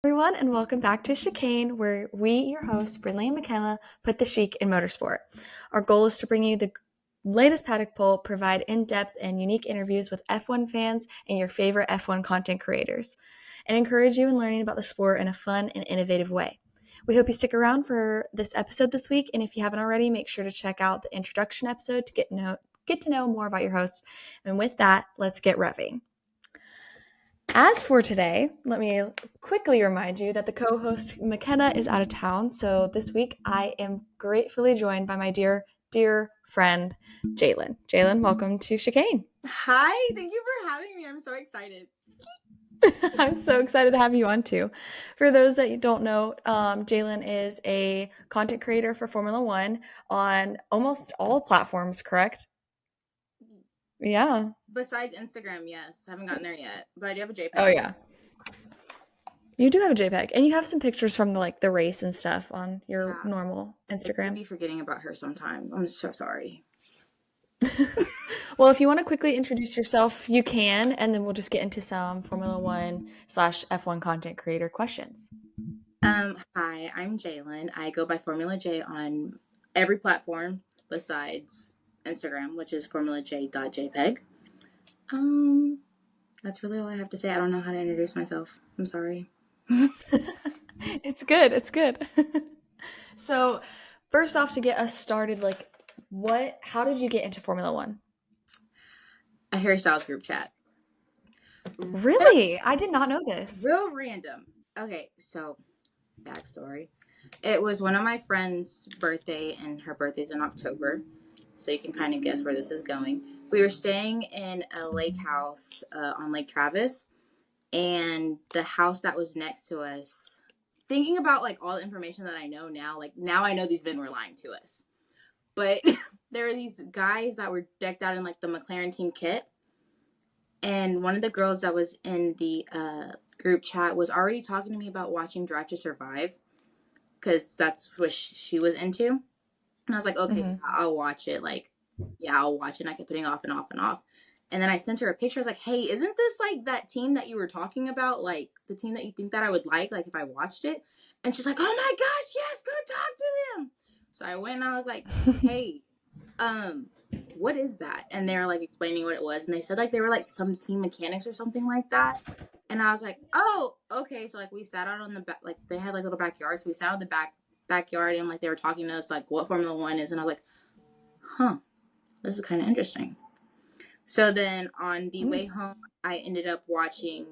Everyone, and welcome back to Chicane, where we, your hosts, Brinley and McKenna, put the chic in motorsport. Our goal is to bring you the latest paddock poll, provide in-depth and unique interviews with F1 fans and your favorite F1 content creators, and encourage you in learning about the sport in a fun and innovative way. We hope you stick around for this episode this week, and if you haven't already, make sure to check out the introduction episode to get to know more about your host. And with that, let's get revving. As for today, let me quickly remind you that the co-host McKenna is out of town, so this week I am gratefully joined by my dear friend Jalen. Jalen, welcome to Chicane. Hi, thank you for having me. I'm so excited. I'm so excited to have you on too. For those that don't know, Jalen is a content creator for Formula One on almost all platforms, correct? Yeah. Besides Instagram, yes. I haven't gotten there yet, but I do have a JPEG. Oh yeah. You do have a JPEG, and you have some pictures from the race and stuff on your normal Instagram. I'd be forgetting about her sometime. I'm so sorry. Well, if you want to quickly introduce yourself, you can, and then we'll just get into some Formula One / F1 content creator questions. Hi, I'm Jalen. I go by Formulajaii on every platform besides Instagram, which is formulajaii.jpg. That's really all I have to say. I don't know how to introduce myself. I'm sorry. It's good. So, first off, to get us started, how did you get into Formula One? A Harry Styles group chat. Really? I did not know this. Real random. Okay, so backstory. It was one of my friend's birthday, and her birthday's in October, so you can kind of guess where this is going. We were staying in a lake house on Lake Travis, and the house that was next to us, thinking about all the information that I know now, now I know these men were lying to us. But there were these guys that were decked out in the McLaren team kit, and one of the girls that was in the group chat was already talking to me about watching Drive to Survive, because that's what she was into. And I was like, okay, I'll watch it. I'll watch it. And I kept putting off and off and off. And then I sent her a picture. I was like, hey, isn't this that team that you were talking about? The team that you think that I would like if I watched it? And she's like, oh my gosh, yes, go talk to them. So I went and I was like, hey, what is that? And they were explaining what it was. And they said they were some team mechanics or something like that. And I was like, oh, okay. So we sat out on the back, they had little backyards. So we sat out in the backyard, and they were talking to us what Formula One is. And I was like, huh, this is kind of interesting. So then on the way home, I ended up watching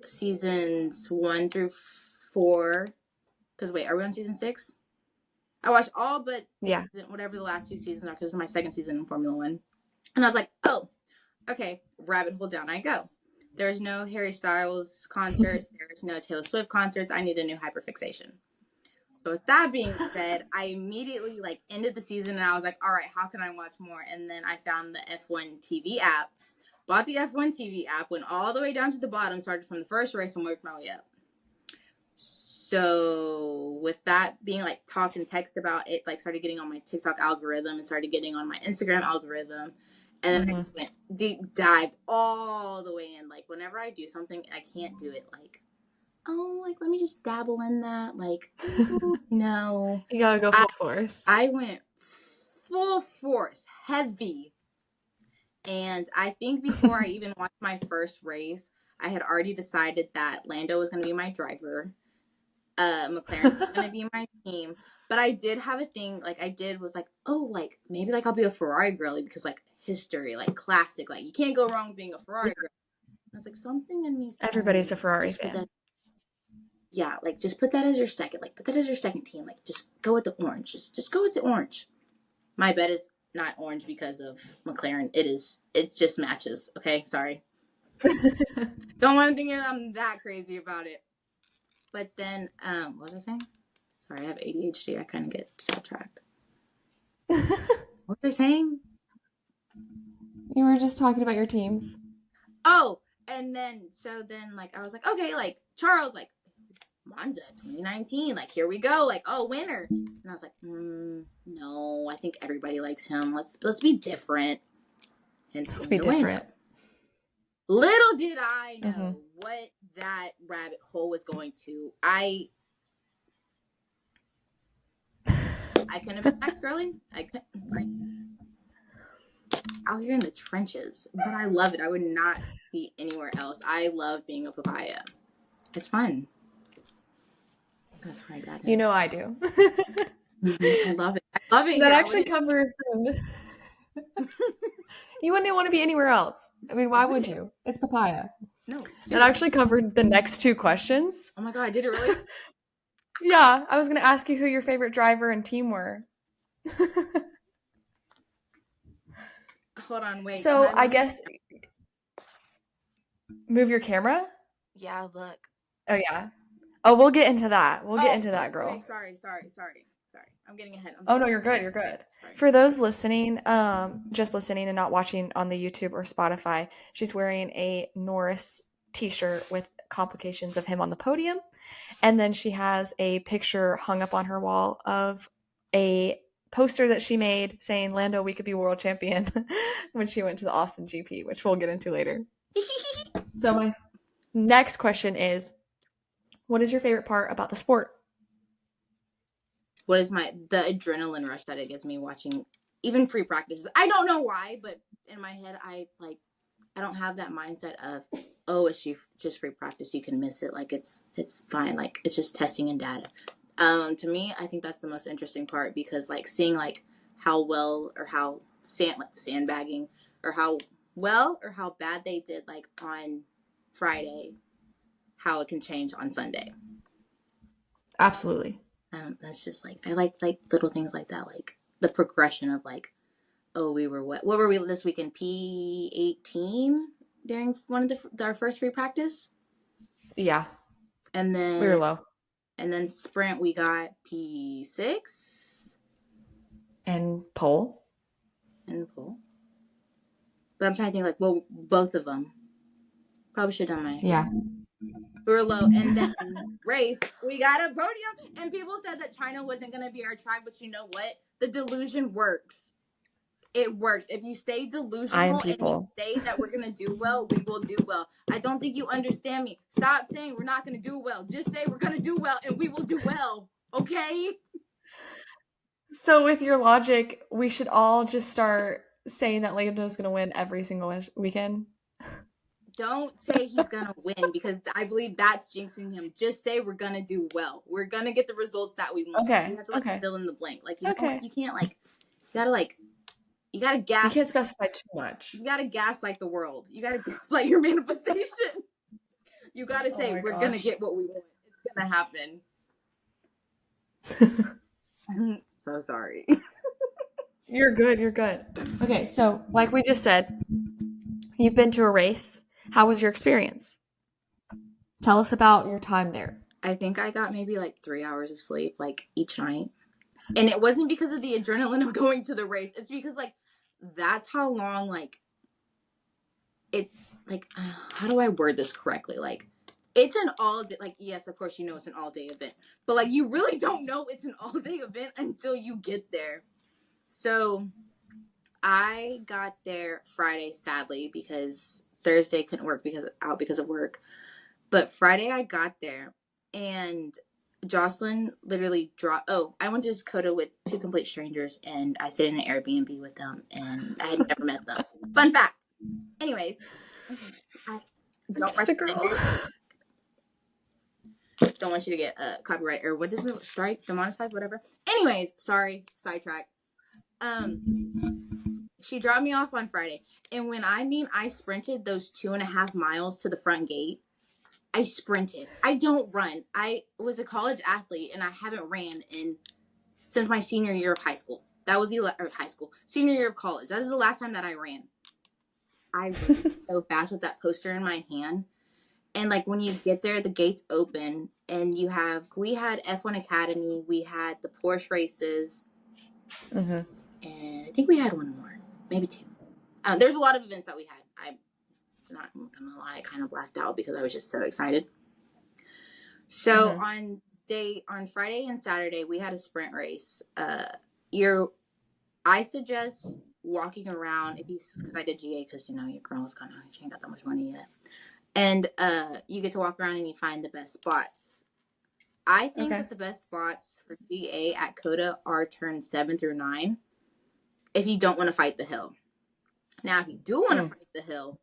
seasons 1 through 4. Because wait, are we on season 6? I watched all but whatever the last 2 seasons are, because this is my second season in Formula One. And I was like, oh, okay, rabbit hole down I go. There's no Harry Styles concerts. There's no Taylor Swift concerts. I need a new hyperfixation. So with that being said, I immediately ended the season, and I was like, all right, how can I watch more? And then I found the F1 TV app, bought the F1 TV app, went all the way down to the bottom, started from the first race, and worked my way up. So with that being talk and text about it, started getting on my TikTok algorithm and started getting on my Instagram algorithm. And then I just went deep dived all the way in. Whenever I do something, I can't do it let me just dabble in that. No. You gotta go full force. I went full force, heavy. And I think before I even watched my first race, I had already decided that Lando was going to be my driver. McLaren was going to be my team. But I did have a thing, maybe I'll be a Ferrari girly, because history, classic, you can't go wrong with being a Ferrari girl. I was something in me. Everybody's a Ferrari fan. Just put that as your second. Put that as your second team. Just go with the orange. Just go with the orange. My bet is not orange because of McLaren. It just matches. Okay, sorry. Don't want to think I'm that crazy about it. But then, what was I saying? Sorry, I have ADHD. I kind of get sidetracked. What was I saying? You were just talking about your teams. Oh, and then, I was like, okay, Charles, Monza 2019, here we go, oh, winner. And I was like, no, I think everybody likes him. Let's be different. Let's be different. Little did I know Mm-hmm. what that rabbit hole was going to. I couldn't have been Max Girling. I couldn't, like, out here in the trenches, but I love it. I would not be anywhere else. I love being a papaya. It's fun. That's right, God You knows. know I do. I love it. I love it So that here. I actually wouldn't. covers you wouldn't want to be anywhere else. I mean, I why would wouldn't. you? It's papaya. No, That seriously. actually covered the next two questions. Oh my God, did it really? Yeah, I was going to ask you who your favorite driver and team were. Hold on, wait. Can So I I move? guess move your camera. Yeah, look. Oh yeah. Oh, we'll get into that. We'll get Oh, into that, okay. girl. Sorry. I'm getting ahead. I'm Oh sorry. no, you're good. You're good. Sorry. For those listening, just listening and not watching on the YouTube or Spotify, she's wearing a Norris t-shirt with complications of him on the podium. And then she has a picture hung up on her wall of a poster that she made saying, Lando, we could be world champion when she went to the Austin GP, which we'll get into later. So my next question is, what is your favorite part about the sport? What is the adrenaline rush that it gives me watching even free practices? I don't know why, but in my head, I don't have that mindset of, oh, it's just free practice. You can miss it. Like it's fine. Like it's just testing and data. To me, I think that's the most interesting part because like seeing like how well or how sandbagging or how well or how bad they did like on Friday, how it can change on Sunday. Absolutely. That's just like I like little things like that, like the progression of like, oh, we were what were we this weekend? P18 during one of our first free practice, Yeah, and we were then low. sprint we got P6 And pole. and pull. But I'm trying to think like, well, both of them probably should have done my Yeah. we were low, and then race we got a podium, and people said that China wasn't gonna be our track, but you know what? The delusion works. It works. If you stay I am delusional and you people. say that we're going to do well, we will do well. I don't think you understand me. Stop saying we're not going to do well. Just say we're going to do well and we will do well. Okay? So with your logic, we should all just start saying that Lando's going to win every single weekend. Don't say he's going to win because I believe that's jinxing him. Just say we're going to do well. We're going to get the results that we want. Okay. You have to Okay. fill in the blank. Like, Okay. you can't you got to You gas. can't specify too much. You got to gaslight the world. You got to gaslight your manifestation. You got to say we're going to get what we want. It's going to happen. I'm so sorry. You're good. You're good. Okay. So, like we just said, you've been to a race. How was your experience? Tell us about your time there. I think I got maybe like 3 hours of sleep like each night. And it wasn't because of the adrenaline of going to the race. It's because like that's how long like it like how do I word this correctly? Like it's an all day, like yes, of course you know it's an all day event. But like you really don't know it's an all day event until you get there. So I got there Friday sadly because Thursday couldn't work because of work. But Friday I got there and Jocelyn literally dropped. Oh, I went to Dakota with two complete strangers and I stayed in an Airbnb with them and I had never met them. Fun fact. Anyways, I don't Just a recommend girl. it. Don't want you to get copyright or what is it? Strike, demonetized, whatever. Anyways, sorry, sidetrack. She dropped me off on Friday, and when I mean I sprinted those 2.5 miles to the front gate, I sprinted. I don't run. I was a college athlete and I haven't ran since my senior year of high school. That was senior year of college. That is the last time that I ran. I ran so fast with that poster in my hand. And like when you get there, the gates open and we had F1 Academy, we had the Porsche races, Mm-hmm. and I think we had one more, maybe two. There's a lot of events that we had. I'm not gonna lie, I kind of blacked out because I was just so excited. So on Friday and Saturday we had a sprint race. I suggest walking around, because I did GA, because your girl's kind of, she ain't got that much money yet. And you get to walk around and you find the best spots. I think that the best spots for GA at COTA are turns 7 through 9, if you don't want to fight the hill. Now, if you do want to fight the hill,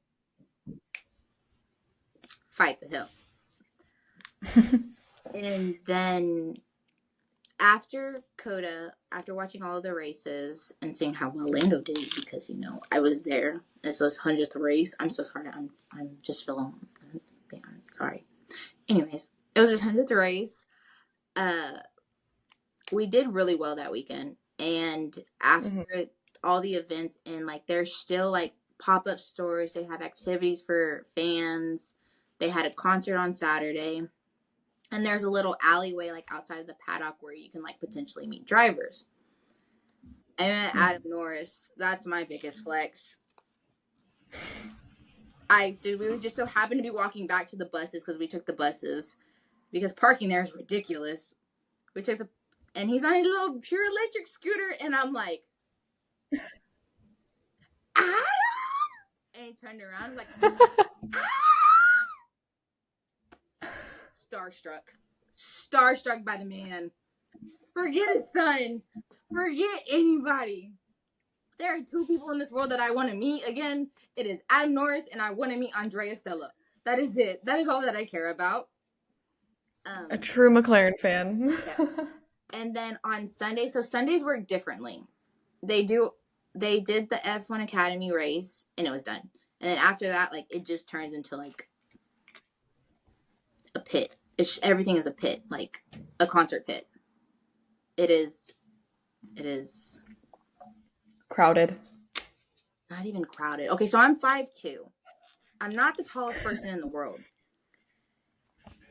fight the hill. And then after COTA, after watching all of the races and seeing how well Lando did, because I was there, it's his 100th race. I'm so sorry. I'm just feeling. Yeah, I'm sorry. Anyways, it was his 100th race. We did really well that weekend, and after all the events, and like there's still like pop-up stores. They have activities for fans. They had a concert on Saturday. And there's a little alleyway like outside of the paddock where you can like potentially meet drivers. I met Adam Norris. That's my biggest flex. We would just so happen to be walking back to the buses, because we took the buses, because parking there is ridiculous. And he's on his little pure electric scooter, and I'm like, Adam! And he turned around, like, starstruck by the man. Forget his son. Forget anybody. There are 2 people in this world that I want to meet again. It is Adam Norris, and I want to meet Andrea Stella. That is it. That is all that I care about. A true McLaren fan. Yeah. And then on Sunday, so Sundays work differently. They did the F1 Academy race, and it was done. And then after that, like, it just turns into like a pit. Everything is a pit, like a concert pit. It is crowded. Not even crowded. Okay, so I'm 5'2". I'm not the tallest person in the world.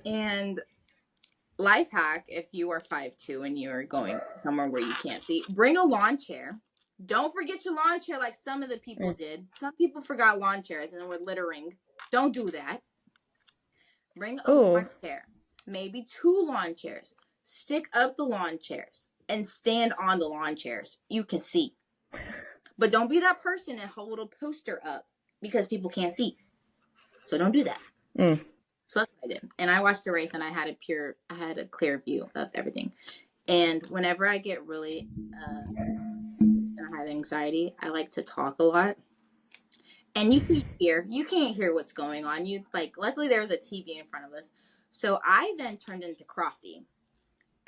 And life hack, if you are 5'2" and you're going somewhere where you can't see, bring a lawn chair. Don't forget your lawn chair like some of the people did. Some people forgot lawn chairs and were littering. Don't do that. Bring a lawn chair. Maybe 2 lawn chairs. Stick up the lawn chairs and stand on the lawn chairs. You can see. But don't be that person and hold a poster up, because people can't see. So don't do that. So that's what I did. And I watched the race, and I had a clear view of everything. And whenever I get really and I have anxiety, I like to talk a lot. And you can't hear what's going on. Luckily there was a TV in front of us. So I then turned into Crofty.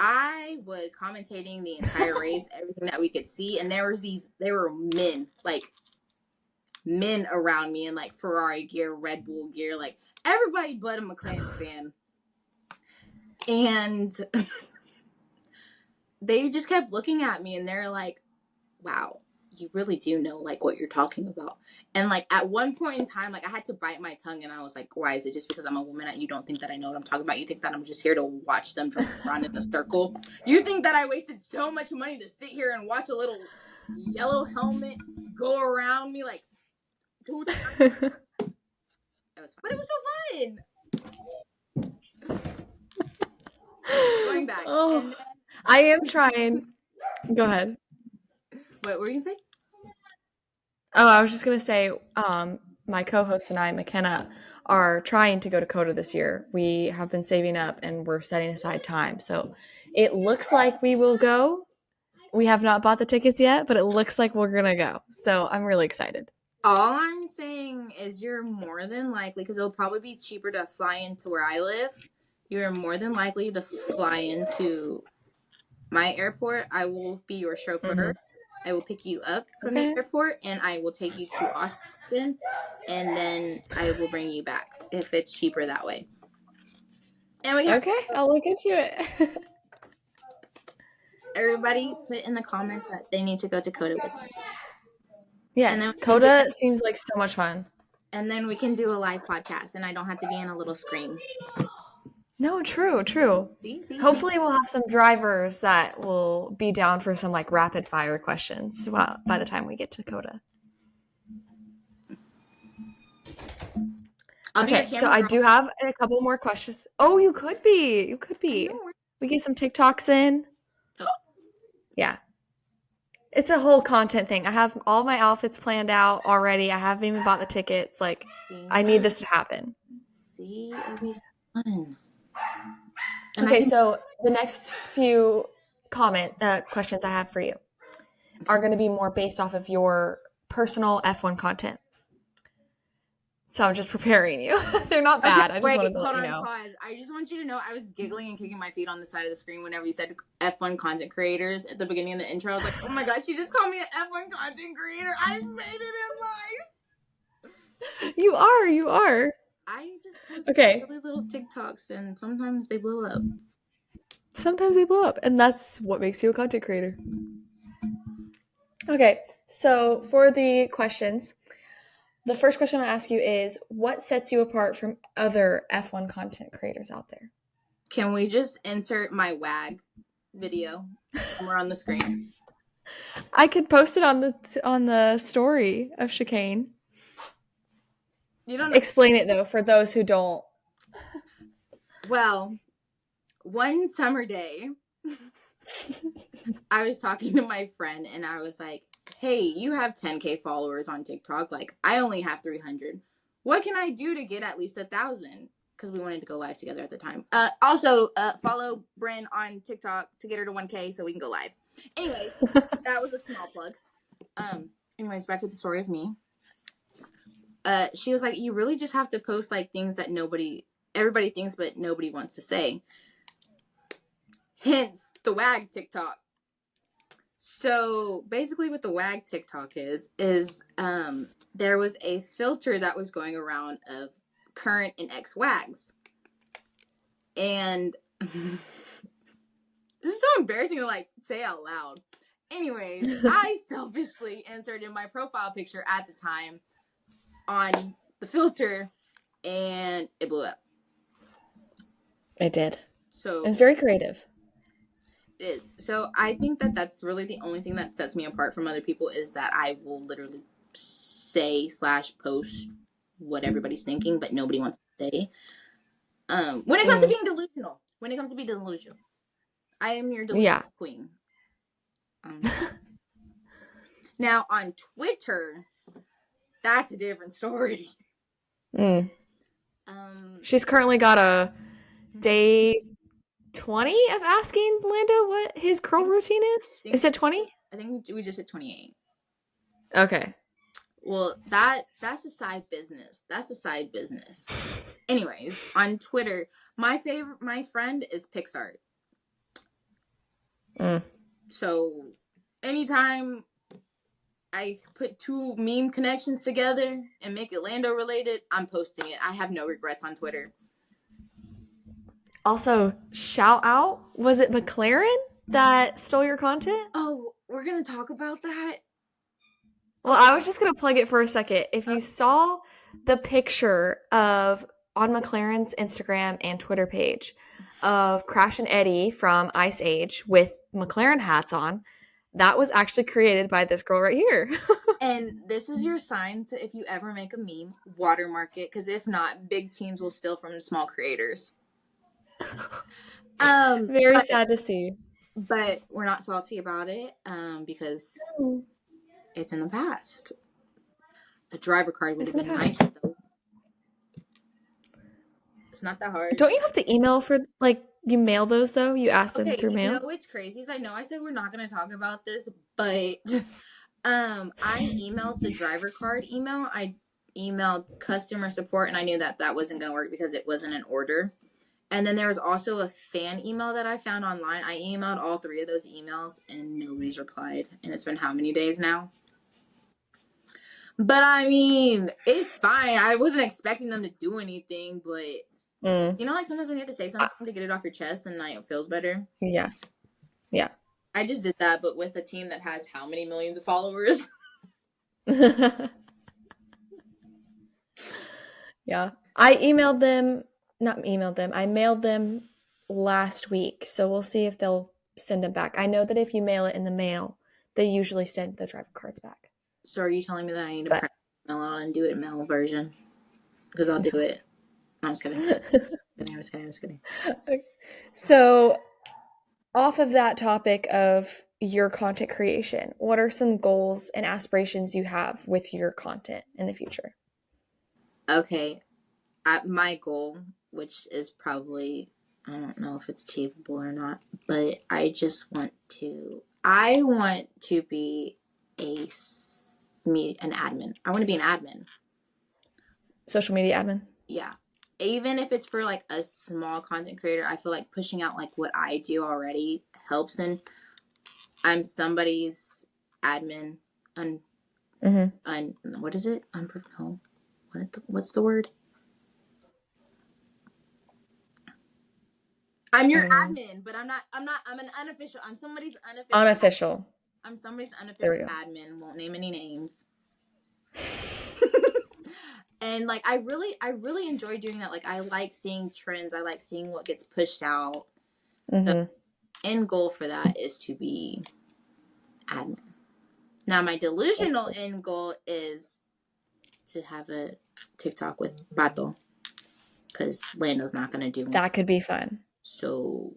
I was commentating the entire race, everything that we could see, and there were men around me in like Ferrari gear, Red Bull gear, like everybody but a McLaren fan. And they just kept looking at me, and they're like, wow, you really do know like what you're talking about. And like at one point in time, like I had to bite my tongue, and I was like, why is it just because I'm a woman that you don't think that I know what I'm talking about? You think that I'm just here to watch them drive around in a circle? You think that I wasted so much money to sit here and watch a little yellow helmet go around me like 2 times? It was fun. But it was so fun. Going back. Oh, and then, I am trying. Go ahead. What were you gonna say? Oh, I was just going to say, my co-host and I, McKenna, are trying to go to COTA this year. We have been saving up, and we're setting aside time. So it looks like we will go. We have not bought the tickets yet, but it looks like we're going to go. So I'm really excited. All I'm saying is you're more than likely, because it'll probably be cheaper to fly into where I live. You're more than likely to fly into my airport. I will be your chauffeur. I will pick you up from the airport, and I will take you to Austin, and then I will bring you back if it's cheaper that way. And I'll look into it. Everybody put in the comments that they need to go to COTA with me. Yes, COTA seems like so much fun. And then we can do a live podcast, and I don't have to be in a little screen. No, true. See. Hopefully we'll have some drivers that will be down for some like rapid fire questions by the time we get to COTA. Okay, so I do have a couple more questions. Oh, you could be. We get some TikToks in. Yeah. It's a whole content thing. I have all my outfits planned out already. I haven't even bought the tickets. Like, I need this to happen. See, it'll be fun. And I Okay, can. so the next few questions I have for you are going to be more based off of your personal F1 content. So I'm just preparing you. They're not Okay, bad. I just wait, wanted to let hold you on, know. pause. I just want you to know I was giggling and kicking my feet on the side of the screen whenever you said F1 content creators at the beginning of the intro. I was like, oh my gosh, she just called me an F1 content creator. I made it in life. You are. You are. I just post Okay. really little TikToks and sometimes they blow up. Sometimes they blow up, and that's what makes you a content creator. Okay, so for the questions, the first question I'll ask you is what sets you apart from other F1 content creators out there? Can we just insert my WAG video somewhere on the screen? I could post it on the story of Chicane. You don't know. Explain it though for those who don't. Well, one summer day, I was talking to my friend and I was like, hey, you have 10K followers on TikTok. Like, I only have 300. What can I do to get at least 1,000? Because we wanted to go live together at the time. Also, follow Bryn on TikTok to get her to 1K so we can go live. Anyway, that was a small plug. Anyways, back to the story of me. She was like, you really just have to post like things that everybody thinks, but nobody wants to say. Hence the WAG TikTok. So basically what the WAG TikTok is there was a filter that was going around of current and ex WAGs. And this is so embarrassing to like say out loud. Anyways, I selfishly inserted my profile picture at the time on the filter and it blew up. It did. So it was very creative. It is. So I think that that's really the only thing that sets me apart from other people is that I will literally say/post what everybody's thinking, but nobody wants to say. When it comes to being delusional, I am your delusional queen. Now on Twitter, that's a different story. She's currently got a day 20 of asking Lando what his curl routine is. Is it 20? I think we just hit 28. Okay. Well, that's a side business. Anyways, on Twitter, my friend is Pixart. So anytime I put two meme connections together and make it Lando related, I'm posting it. I have no regrets on Twitter. Also, shout out, was it McLaren that stole your content? Oh, we're going to talk about that? Well, I was just going to plug it for a second. If you saw the picture on McLaren's Instagram and Twitter page of Crash and Eddie from Ice Age with McLaren hats on, that was actually created by this girl right here. And this is your sign to, if you ever make a meme, watermark it, because if not, big teams will steal from small creators. Very sad to see. But we're not salty about it because it's in the past. A driver card would have been nice, though. It's not that hard. Don't you have to email for, like, you mail those, though? You ask them through mail? You know what's crazy is I know I said we're not going to talk about this, but I emailed the driver card email. I emailed customer support, and I knew that wasn't going to work because it wasn't an order. And then there was also a fan email that I found online. I emailed all 3 of those emails, and nobody's replied. And it's been how many days now? But I mean, it's fine. I wasn't expecting them to do anything, but you know, like sometimes when you have to say something to get it off your chest and like it feels better. Yeah. I just did that, but with a team that has how many millions of followers? Yeah. I mailed them last week, so we'll see if they'll send them back. I know that if you mail it in the mail, they usually send the driver cards back. So are you telling me that I need to print mail out and do it mail version? Because I'll do it. I'm just kidding. I'm just kidding. Okay. So, off of that topic of your content creation? What are some goals and aspirations you have with your content in the future? Okay, my goal, which is probably, I don't know if it's achievable or not, but I want to be an admin. I want to be an admin. Social media admin? Yeah. Even if it's for like a small content creator, I feel like pushing out like what I do already helps. And I'm somebody's admin. What is it? No. What's the word? I'm your admin, but I'm an unofficial. I'm somebody's unofficial. Unofficial. I'm somebody's unofficial There we go. admin. Won't name any names. And like I really enjoy doing that. Like I like seeing trends. I like seeing what gets pushed out. The end goal for that is to be admin. Now my delusional end goal is to have a TikTok with Pato, because Lando's not gonna do one. That could be fun. So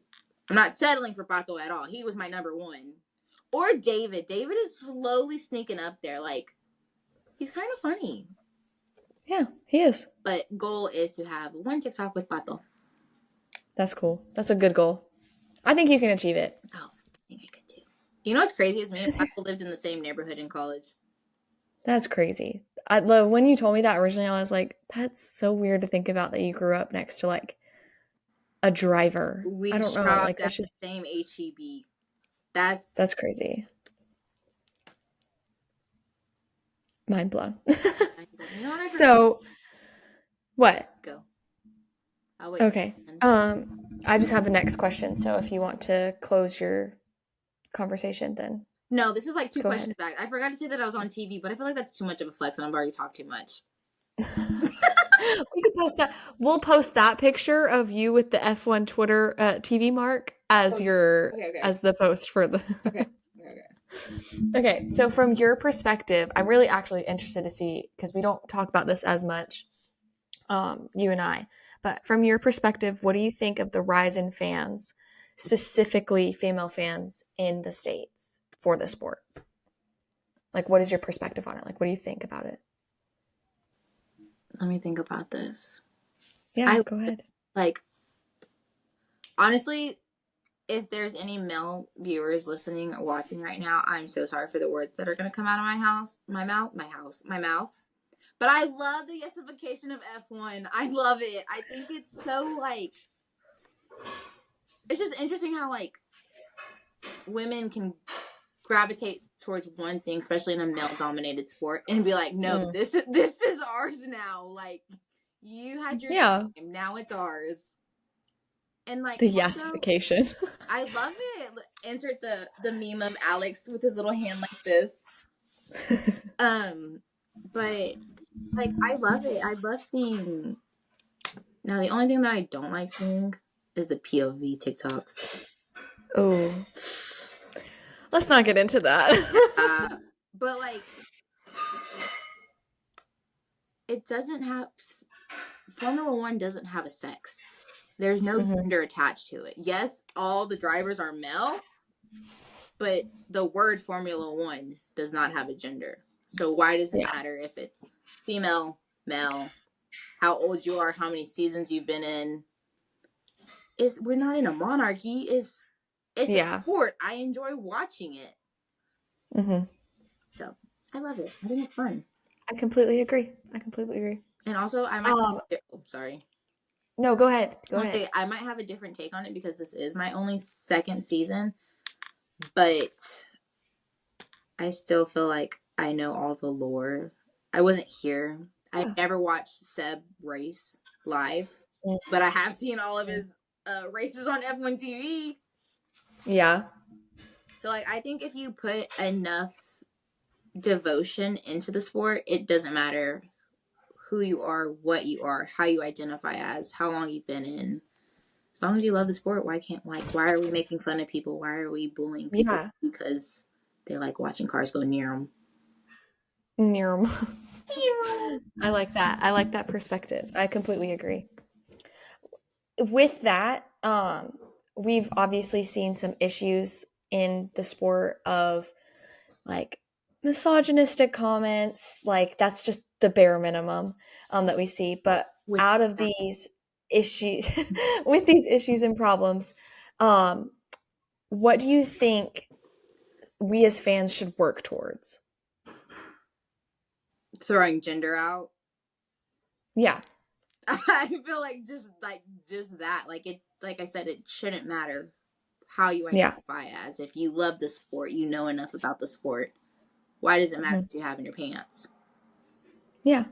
I'm not settling for Pato at all. He was my number one. Or David. David is slowly sneaking up there. Like, he's kind of funny. Yeah, he is. But goal is to have one TikTok with Pato. That's cool. That's a good goal. I think you can achieve it. Oh, I think I could too. You know what's crazy is me and Pato lived in the same neighborhood in college. That's crazy. When you told me that originally, I was like, that's so weird to think about that you grew up next to like a driver. We I don't know. shopped Like at the same HEB. That's crazy. Mind blown. You know what So, what? Go. I'll wait. Okay. I just have a next question. So if you want to close your conversation, then no. This is like two go questions ahead. back. I forgot to say that I was on TV, but I feel like that's too much of a flex, and I've already talked too much. We could post that. We'll post that picture of you with the F1 Twitter TV mark as as the post for the. Okay. So from your perspective, I'm really actually interested to see, because we don't talk about this as much, you and I. But from your perspective, what do you think of the rise in fans, specifically female fans in the States for the sport? Like, what is your perspective on it? Like, what do you think about it? Let me think about this. Yeah, go ahead. Like, honestly, if there's any male viewers listening or watching right now, I'm so sorry for the words that are going to come out of my mouth. But I love the yesification of F1. I love it. I think it's so, like, it's just interesting how, like, women can gravitate towards one thing, especially in a male-dominated sport, and be like, no, this is ours now. Like, you had your time. Now it's ours. And, like, the yesification. I love it. Insert the meme of Alex with his little hand like this. But, like, I love it. I love seeing. Now, the only thing that I don't like seeing is the POV TikToks. Oh. Let's not get into that. But, like, it doesn't have. Formula One doesn't have a sex. There's no gender attached to it. Yes, all the drivers are male, but the word Formula One does not have a gender. So why does it matter if it's female, male, how old you are, how many seasons you've been in? We're not in a monarchy. It's a sport. I enjoy watching it. So I love it. I think it's fun. I completely agree. And also, I might. Sorry. No, go ahead. I might have a different take on it because this is my only second season, but I still feel like I know all the lore. I wasn't here. I never watched Seb race live, but I have seen all of his races on F1 TV. Yeah. So, like, I think if you put enough devotion into the sport, it doesn't matter who you are, what you are, how you identify as, how long you've been in. As long as you love the sport, why are we making fun of people? Why are we bullying people because they like watching cars go near them? Near them. I like that. I like that perspective. I completely agree. With that, we've obviously seen some issues in the sport of like misogynistic comments. Like that's just the bare minimum that we see. But With out of that, these issues, with these issues and problems, um, what do you think we as fans should work towards? throwing gender out. Yeah. I feel like just that. Like it like I said, it shouldn't matter how you Yeah. identify as. If you love the sport, you know enough about the sport. Why does it matter Mhm. what you have in your pants? Yeah.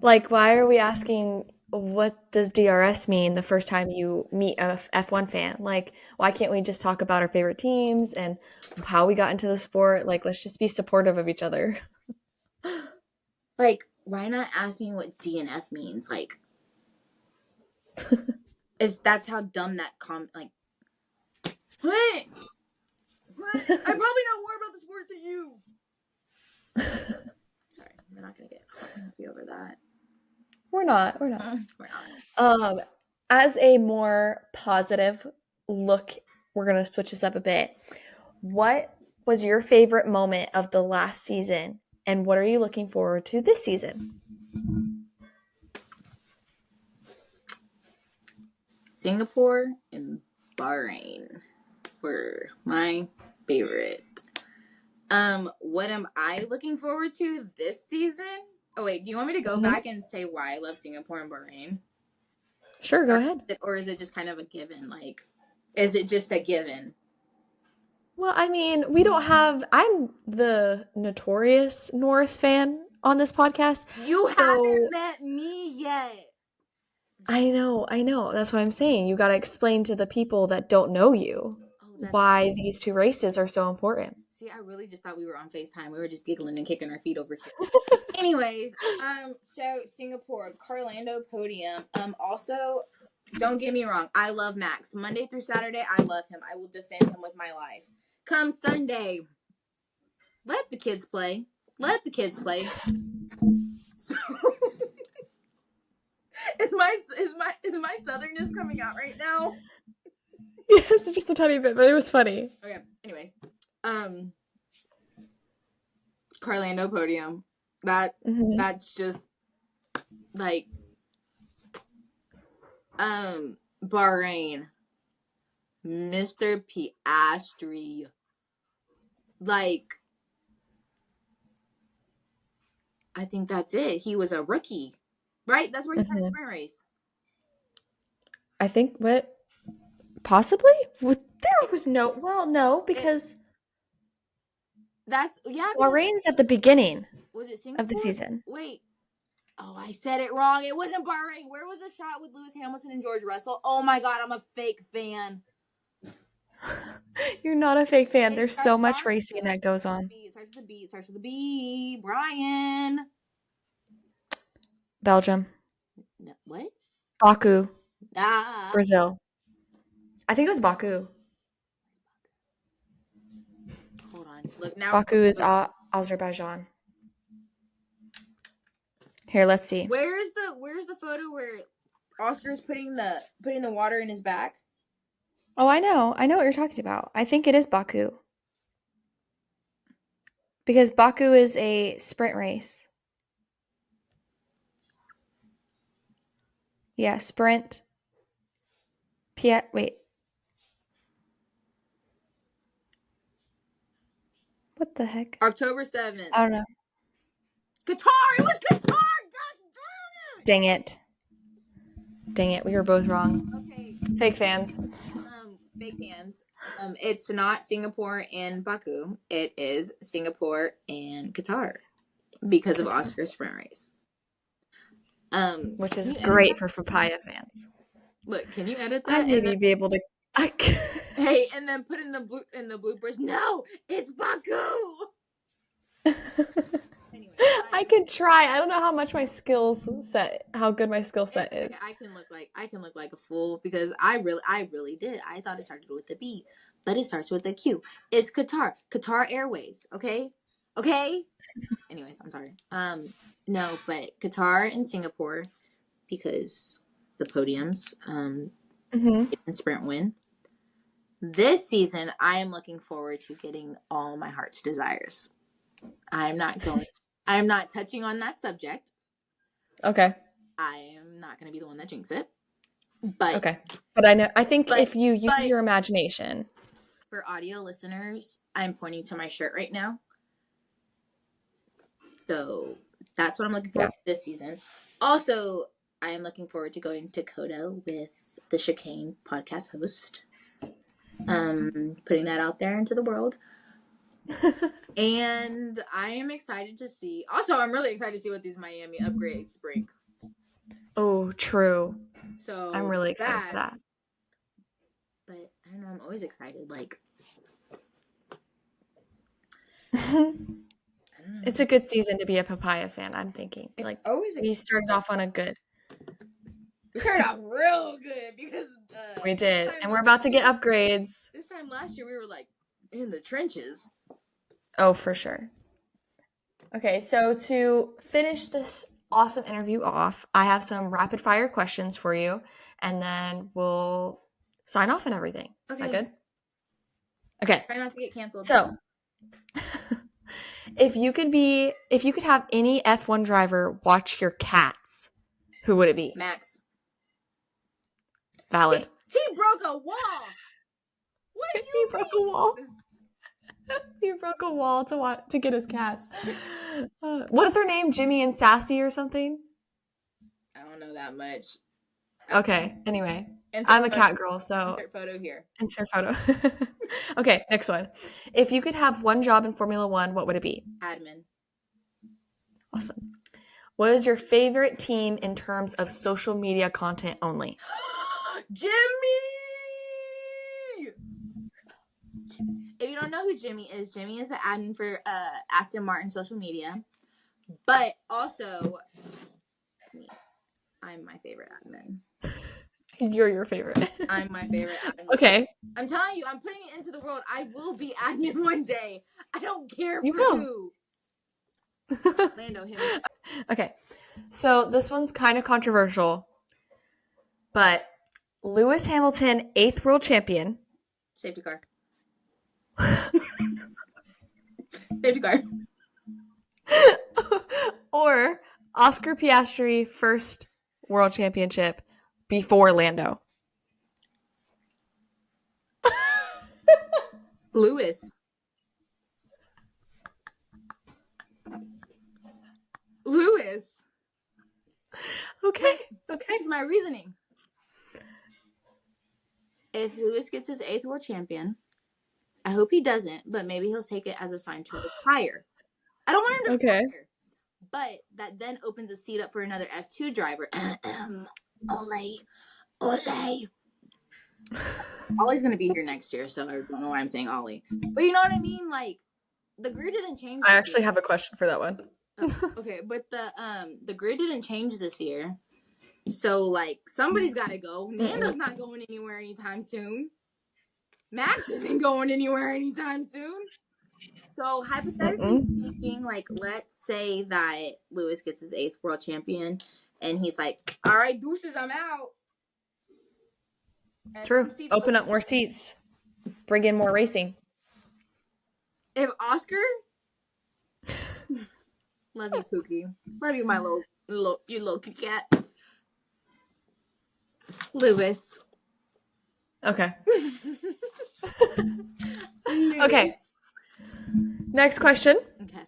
Like, why are we asking what does DRS mean the first time you meet a F1 fan? Like, why can't we just talk about our favorite teams and how we got into the sport? Like, let's just be supportive of each other. Like, why not ask me what DNF means? Like, is that's how dumb that like what? What? I probably know more about the sport than you. Sorry, we're not gonna get happy over that. We're not. We're not. We're not. Um, as a more positive look, we're gonna switch this up a bit. What was your favorite moment of the last season, and what are you looking forward to this season? Singapore and Bahrain were my favorite. What am I looking forward to this season? Oh wait, do you want me to go Mhm. back and say why I love Singapore and Bahrain? Sure, go ahead. Or is it just kind of a given? Like, is it just a given? Well, I mean, we don't have. I'm the notorious Norris fan on this podcast. You haven't So met me yet. I know. That's what I'm saying. You got to explain to the people that don't know you Oh, that's why these two races are so important. see, I really just thought we were on FaceTime. We were just giggling and kicking our feet over here. Anyways, so Singapore, Carlando podium. Also, don't get me wrong, I love Max. Monday through Saturday, I love him. I will defend him with my life. Come Sunday, let the kids play. Let the kids play. So is my southernness coming out right now? Yes, just a tiny bit, but it was funny. Okay. Anyways, um, Carlando podium. Mhm. That's just like Bahrain, Mr. Piastri. Like, I think that's it. He was a rookie, right? That's where he had a Mhm. sprint race. I think what possibly there was no. Well, no, It because that's yeah because Bahrain's at the beginning was it of the Singapore? season. Wait, oh I said it wrong. It wasn't Bahrain. Where was the shot with Lewis Hamilton and George Russell? Oh my god, I'm a fake fan. You're not a fake fan. It There's starts so much racing Brian. that goes on. It starts with the B. It starts with the B. Brian. Belgium, No, what? Baku, Ah. Brazil. I think it was Baku. Hold on. Look now. Baku is Look. Azerbaijan. Here, let's see. Where's the photo where Oscar's putting the water in his back? Oh, I know. I know what you're talking about. I think it is Baku. Because Baku is a sprint race. Yeah, sprint. Wait. What the heck? October 7th. I don't know. Qatar! It was Qatar! Gosh darn it! Dang it. Dang it. We were both wrong. Okay. Fake fans. Fake fans. It's not Singapore and Baku. It is Singapore and Qatar because of Oscar's sprint race. Which Can is you edit great that? for papaya fans. Look, can you edit I'd that and then maybe be able to. hey, and then put in the bloopers? No, it's Baku. Anyway, I could try. I don't know how much my skills set, how good my skill set it's okay. is. I can look like a fool because I really did. I thought it started with a B, but it starts with a Q. It's Qatar Airways. Okay, okay. Anyways, I'm sorry. No, but Qatar and Singapore because the podiums Hmm. and sprint win. This season, I am looking forward to getting all my heart's desires. I'm not touching on that subject. Okay. I am not going to be the one that jinx it. But Okay. But I think if you use your imagination. For audio listeners, I'm pointing to my shirt right now. So that's what I'm looking for this season. Also, I am looking forward to going to Coda with the Chicane podcast host. Putting that out there into the world. And I am excited to see. Also, I'm really excited to see what these Miami upgrades bring. Oh, true. So I'm really excited for that. But I don't know. I'm always excited. Like, it's a good season to be a papaya fan. I'm thinking. It's like always we started off on a good. We started off real good because we did, and we're about to get upgrades. This time last year, we were like in the trenches. Oh, for sure. Okay, so to finish this awesome interview off, I have some rapid fire questions for you, and then we'll sign off and everything. Okay. Is that good? Okay. Try not to get canceled. So, if you could have any F1 driver watch your cats, who would it be? Max. Valid. He broke a wall. What do you He broke a wall. He broke a wall to get his cats. What is her name? Jimmy and Sassy or something? I don't know that much. Okay. Anyway, I'm a cat girl, so insert photo here. Insert photo. Okay, next one. If you could have one job in Formula One, what would it be? Admin. Awesome. What is your favorite team in terms of social media content only? Jimmy! If you don't know who Jimmy is the admin for Aston Martin social media. But also, I'm my favorite admin. You're your favorite. I'm my favorite admin. Okay. I'm telling you, I'm putting it into the world. I will be admin one day. I don't care you for will. who. Lando, him. Okay. So this one's kind of controversial. But Lewis Hamilton, 8th world champion. Safety car. Safety car. Or Oscar Piastri, first world championship before Lando. Lewis. Okay. My reasoning. If Lewis gets his 8th world champion, I hope he doesn't, but maybe he'll take it as a sign to retire. I don't want him to retire. But that then opens a seat up for another F2 driver. Ole. Ollie's going to be here next year, so I don't know why I'm saying Ollie. But you know what I mean? Like, the grid didn't change. I actually have a question for that one. Okay, but the grid didn't change this year. So, like, somebody's got to go. Nando's not going anywhere anytime soon. Max isn't going anywhere anytime soon. So, hypothetically speaking, like, let's say that Lewis gets his 8th world champion, and he's like, all right, deuces, I'm out. And true. Open up more seats. Bring in more racing. If Oscar... Love you, Pookie. Love you, my little cat. Lewis. Okay. Okay. Next question. Okay.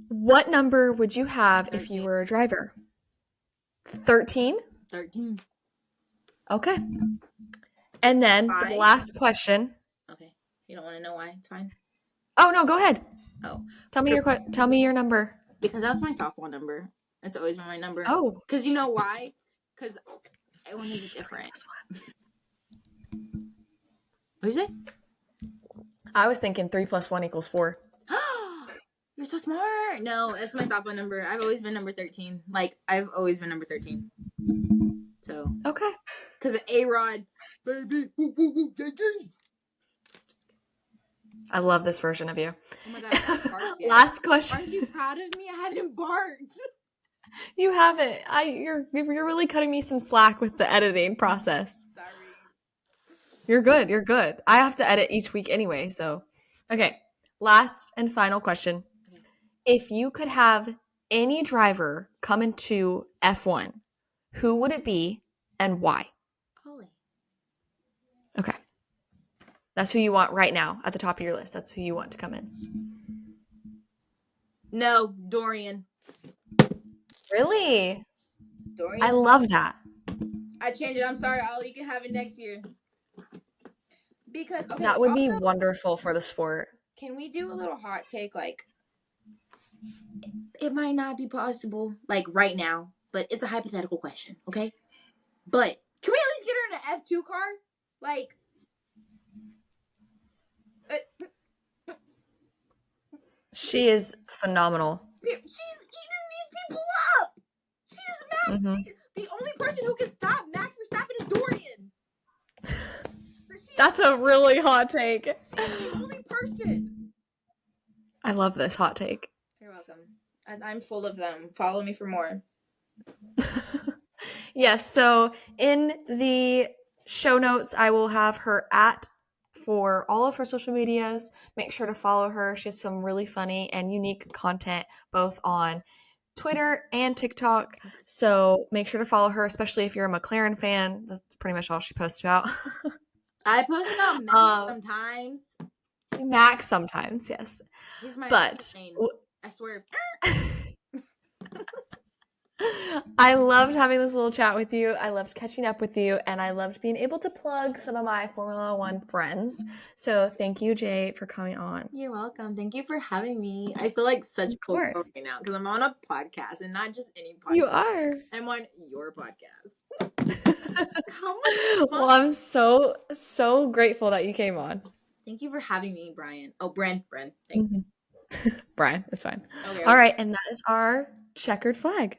What number would you have 13. If you were a driver? 13? 13. Okay. And then the last question. Okay. You don't want to know why? It's fine. Oh, no, go ahead. Oh. Tell me your number. Because that's my softball number. It's always been my number. Oh. Because you know why? Because everyone is different. What did you say? I was thinking 3 + 1 = 4. You're so smart. No, that's my softball number. I've always been number 13. Like, I've always been number 13. So. Okay. Because of A-Rod. Baby. Woo, woo, woo, Yankees. I love this version of you. Oh my God. Last question. Aren't you proud of me? I haven't barked. You haven't. You're really cutting me some slack with the editing process. Sorry. You're good. You're good. I have to edit each week anyway, so. Okay. Last and final question. Okay. If you could have any driver come into F1, who would it be and why? Ollie. Okay. That's who you want right now at the top of your list. That's who you want to come in. No, Dorian. Really? Dorian. I love that. I changed it. I'm sorry, Ollie. You can have it next year. Because, okay, That would be also, wonderful for the sport. can we do a little hot take? Like, it might not be possible, like, right now, but it's a hypothetical question, okay? But can we at least get her in an F2 car? Like, She is phenomenal. she's eating these people up. She is Max. Mm-hmm. The only person who can stop Max Verstappen is Dorian. That's a really hot take. She's the only person. I love this hot take. You're welcome. I'm full of them. Follow me for more. Yes, so in the show notes, I will have her at for all of her social medias. Make sure to follow her. She has some really funny and unique content both on Twitter and TikTok. So make sure to follow her, especially if you're a McLaren fan. That's pretty much all she posts about. I post about Max sometimes. Max sometimes, yes. He's my but name. I swear. I loved having this little chat with you. I loved catching up with you, and I loved being able to plug some of my Formula One friends. So thank you, Jay, for coming on. You're welcome. Thank you for having me. I feel like such a cool girl course. right now because I'm on a podcast and not just any podcast. You are. I'm on your podcast. How much fun? Well, I'm so grateful that you came on. Thank you for having me, Brian. Oh, Bren. Thank you. Brian, it's fine. Okay. All right, and that is our checkered flag.